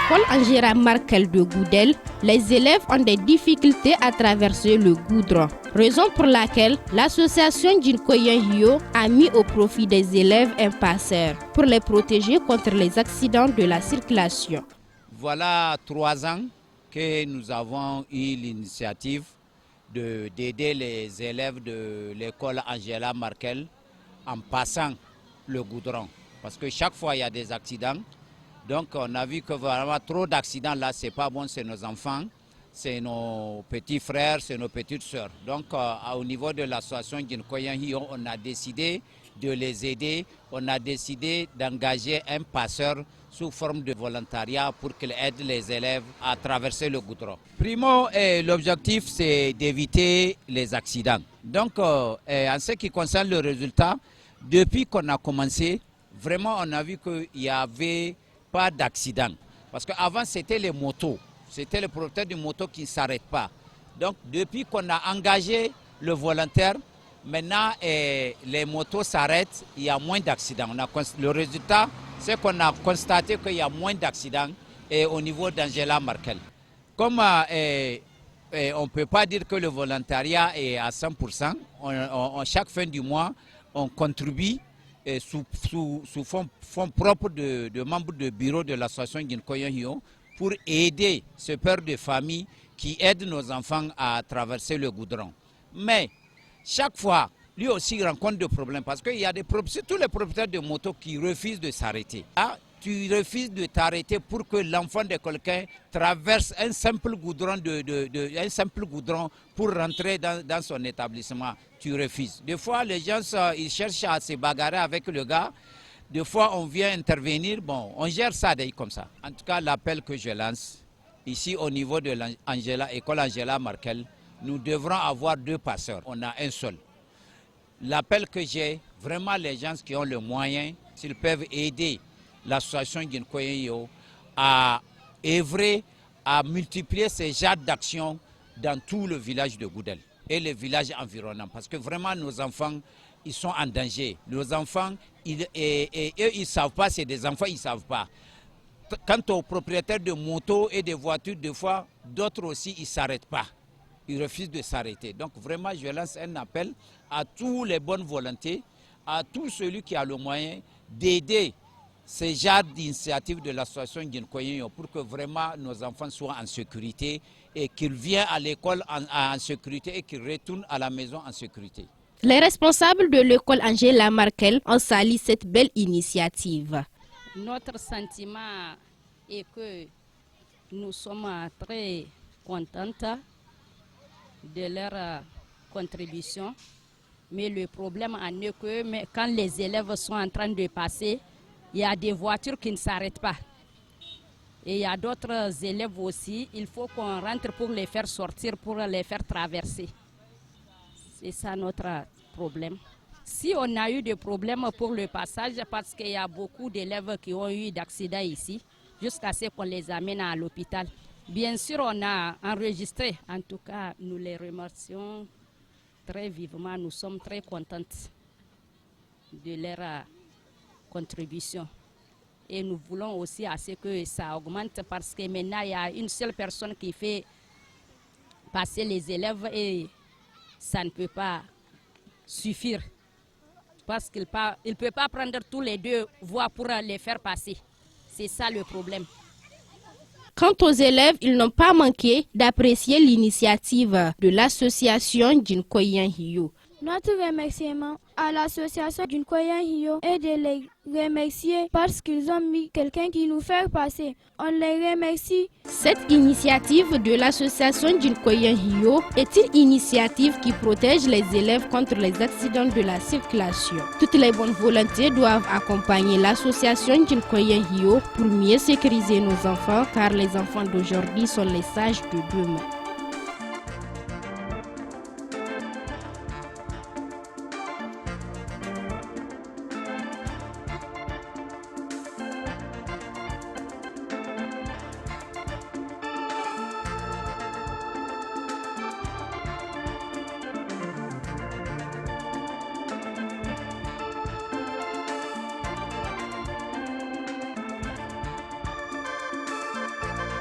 l'école Angela Merkel de Goudel, les élèves ont des difficultés à traverser le goudron. Raison pour laquelle l'association Jinkoyen Hyo a mis au profit des élèves un passeur pour les protéger contre les accidents de la circulation. Voilà 3 ans que nous avons eu l'initiative d'aider les élèves de l'école Angela Merkel en passant le goudron. Parce que chaque fois il y a des accidents. Donc on a vu que vraiment trop d'accidents là, c'est pas bon, c'est nos enfants, c'est nos petits frères, c'est nos petites sœurs. Donc au niveau de l'association Jinkoyen Hyo, on a décidé de les aider, on a décidé d'engager un passeur sous forme de volontariat pour qu'il aide les élèves à traverser le goudron. Primo, l'objectif c'est d'éviter les accidents. Donc en ce qui concerne le résultat, depuis qu'on a commencé, vraiment on a vu qu'il n'y avait pas d'accident. Parce qu'avant c'était les motos, c'était les propriétaires de motos qui ne s'arrêtent pas. Donc depuis qu'on a engagé le volontaire, maintenant les motos s'arrêtent, il y a moins d'accidents. Le résultat, c'est qu'on a constaté qu'il y a moins d'accidents au niveau d'Angela Merkel. Comme on ne peut pas dire que le volontariat est à 100%, chaque fin du mois, on contribue sous fonds propres de membres du bureau de l'association Jinkoyen Hyo pour aider ce père de famille qui aide nos enfants à traverser le goudron. Mais chaque fois, lui aussi rencontre des problèmes parce qu'il y a tous les propriétaires de motos qui refusent de s'arrêter. Tu refuses de t'arrêter pour que l'enfant de quelqu'un traverse un simple goudron, pour rentrer dans son établissement. Tu refuses. Des fois, les gens ils cherchent à se bagarrer avec le gars. Des fois, on vient intervenir. Bon, on gère ça comme ça. En tout cas, l'appel que je lance, ici au niveau de l'école Angela Merkel, nous devrons avoir 2 passeurs. On a un seul. L'appel que j'ai, vraiment les gens qui ont le moyen, s'ils peuvent aider l'association Jinkoyen Hyo à œuvrer, à multiplier ces genres d'actions dans tout le village de Goudel et les villages environnants. Parce que vraiment nos enfants, ils sont en danger. Nos enfants, eux, ils ne savent pas, c'est des enfants, ils ne savent pas. Quant aux propriétaires de motos et de voitures, des fois, d'autres aussi, ils ne s'arrêtent pas. Ils refusent de s'arrêter. Donc vraiment, je lance un appel à tous les bonnes volontés, à tout celui qui a le moyen d'aider ces genres d'initiatives de l'association Jinkoyen Hyo pour que vraiment nos enfants soient en sécurité et qu'ils viennent à l'école en sécurité et qu'ils retournent à la maison en sécurité. Les responsables de l'école Angela Merkel ont sali cette belle initiative. Notre sentiment est que nous sommes très contentes de leur contribution, mais le problème en est que quand les élèves sont en train de passer, il y a des voitures qui ne s'arrêtent pas. Et il y a d'autres élèves aussi, il faut qu'on rentre pour les faire sortir, pour les faire traverser. C'est ça notre problème. Si on a eu des problèmes pour le passage, parce qu'il y a beaucoup d'élèves qui ont eu d'accidents ici, jusqu'à ce qu'on les amène à l'hôpital. Bien sûr, on a enregistré. En tout cas, nous les remercions très vivement. Nous sommes très contentes de leur contribution. Et nous voulons aussi à ce que ça augmente parce que maintenant, il y a une seule personne qui fait passer les élèves et ça ne peut pas suffire. Parce qu'il ne peut pas prendre tous les 2 voies pour les faire passer. C'est ça le problème. Quant aux élèves, ils n'ont pas manqué d'apprécier l'initiative de l'association Jinkoyen Hyo. Notre remerciement à l'association Jinkoyen Hyo est de les remercier parce qu'ils ont mis quelqu'un qui nous fait passer. On les remercie. Cette initiative de l'association Jinkoyen Hyo est une initiative qui protège les élèves contre les accidents de la circulation. Toutes les bonnes volontés doivent accompagner l'association Jinkoyen Hyo pour mieux sécuriser nos enfants car les enfants d'aujourd'hui sont les sages de demain.